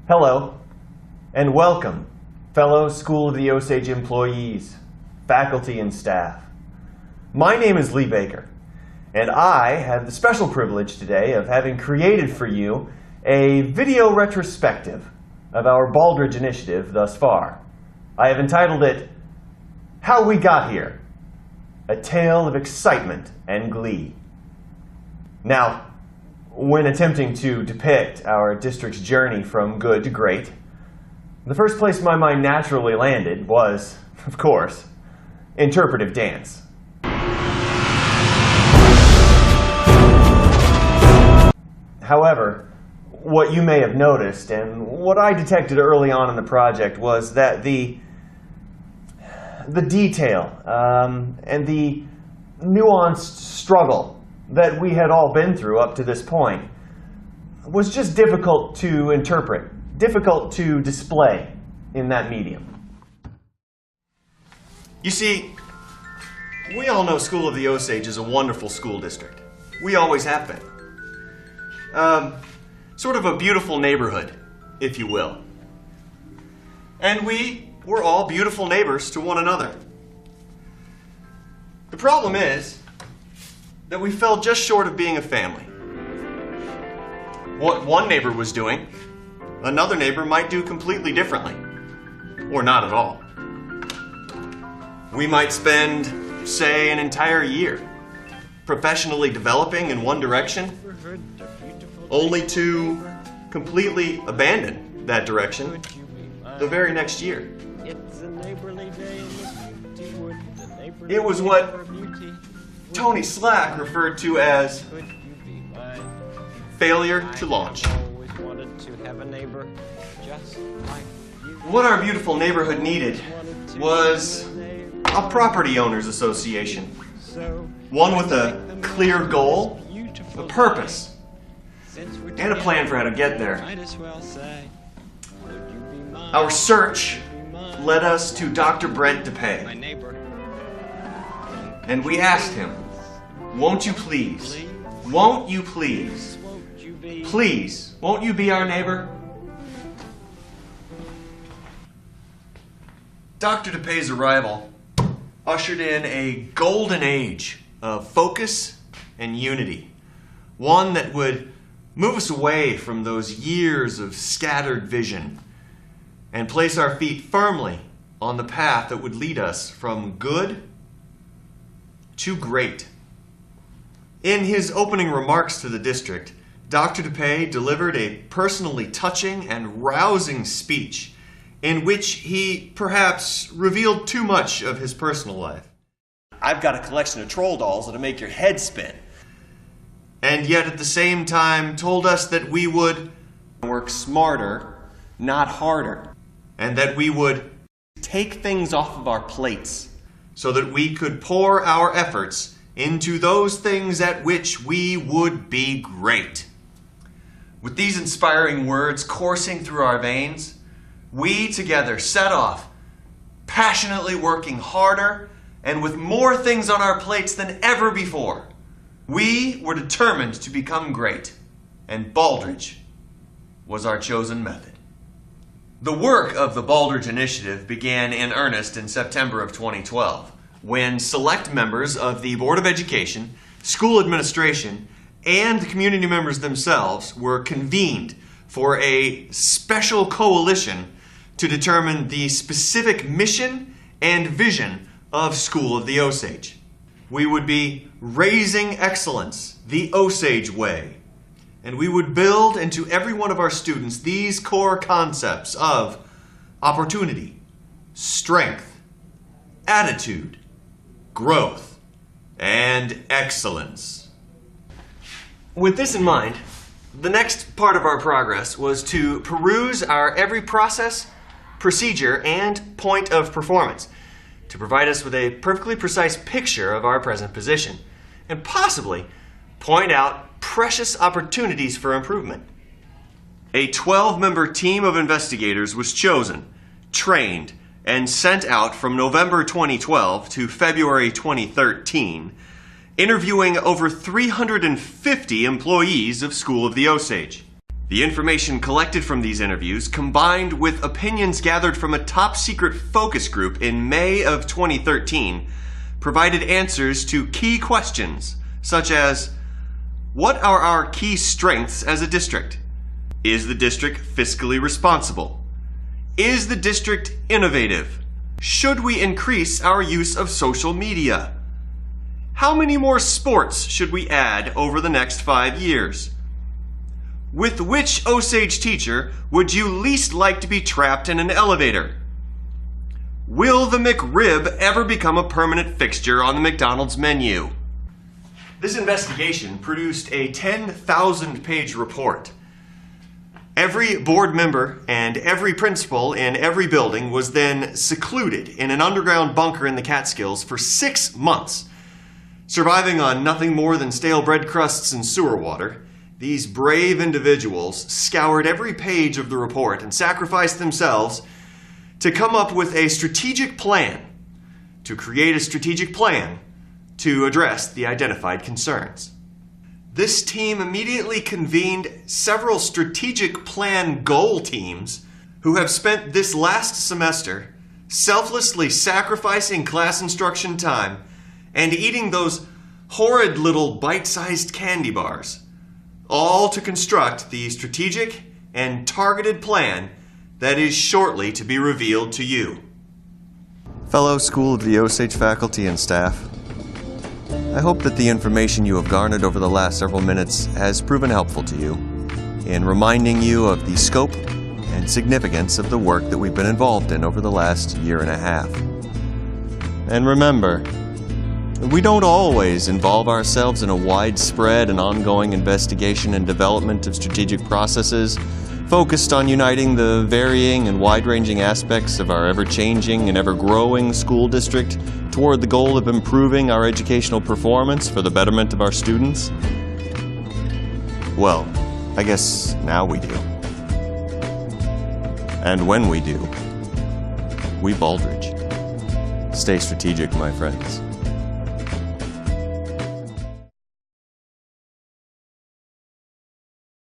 Hello, and welcome, fellow School of the Osage employees, faculty, and staff. My name is Lee Baker, and I have the special privilege today of having created for you a video retrospective of our Baldrige initiative thus far. I have entitled it, How We Got Here, a Tale of Excitement and Glee. Now, when attempting to depict our district's journey from good to great, the first place my mind naturally landed was, of course, interpretive dance. However, what you may have noticed, and what I detected early on in the project, was that the detail and the nuanced struggle that we had all been through up to this point was just difficult to interpret, difficult to display in that medium. You see, we all know School of the Osage is a wonderful school district. We always have been. Sort of a beautiful neighborhood, if you will. And we were all beautiful neighbors to one another. The problem is that we fell just short of being a family. What one neighbor was doing, another neighbor might do completely differently, or not at all. We might spend, say, an entire year professionally developing in one direction, only to completely abandon that direction the very next year. It was what Tony Slack referred to as failure to launch. What our beautiful neighborhood needed was a property owners association. One with a clear goal, a purpose, and a plan for how to get there. Our search led us to Dr. Brent DePay. And we asked him, won't you please, won't you please, please, won't you be our neighbor? Dr. DePay's arrival ushered in a golden age of focus and unity. One that would move us away from those years of scattered vision and place our feet firmly on the path that would lead us from good to great. In his opening remarks to the district, Dr. DePay delivered a personally touching and rousing speech in which he perhaps revealed too much of his personal life. I've got a collection of troll dolls that'll make your head spin. And yet at the same time told us that we would work smarter, not harder. And that we would take things off of our plates so that we could pour our efforts into those things at which we would be great. With these inspiring words coursing through our veins, we together set off, passionately working harder and with more things on our plates than ever before. We were determined to become great, and Baldrige was our chosen method. The work of the Baldrige Initiative began in earnest in September of 2012, when select members of the Board of Education, school administration, and the community members themselves were convened for a special coalition to determine the specific mission and vision of School of the Osage. We would be raising excellence the Osage way. And we would build into every one of our students these core concepts of opportunity, strength, attitude, growth, and excellence. With this in mind, the next part of our progress was to peruse our every process, procedure, and point of performance to provide us with a perfectly precise picture of our present position and possibly point out precious opportunities for improvement. A 12-member team of investigators was chosen, trained, and sent out from November 2012 to February 2013, interviewing over 350 employees of School of the Osage. The information collected from these interviews, combined with opinions gathered from a top-secret focus group in May of 2013, provided answers to key questions, such as, what are our key strengths as a district? Is the district fiscally responsible? Is the district innovative? Should we increase our use of social media? How many more sports should we add over the next 5 years? With which Osage teacher would you least like to be trapped in an elevator? Will the McRib ever become a permanent fixture on the McDonald's menu? This investigation produced a 10,000-page report. Every board member and every principal in every building was then secluded in an underground bunker in the Catskills for 6 months. Surviving on nothing more than stale bread crusts and sewer water, these brave individuals scoured every page of the report and sacrificed themselves to come up with a strategic plan, to create a strategic plan to address the identified concerns. This team immediately convened several strategic plan goal teams who have spent this last semester selflessly sacrificing class instruction time and eating those horrid little bite-sized candy bars, all to construct the strategic and targeted plan that is shortly to be revealed to you. Fellow School of the Osage faculty and staff, I hope that the information you have garnered over the last several minutes has proven helpful to you in reminding you of the scope and significance of the work that we've been involved in over the last year and a half. And remember, we don't always involve ourselves in a widespread and ongoing investigation and development of strategic processes focused on uniting the varying and wide-ranging aspects of our ever-changing and ever-growing school district toward the goal of improving our educational performance for the betterment of our students. Well, I guess now we do. And when we do, we Baldrige. Stay strategic, my friends.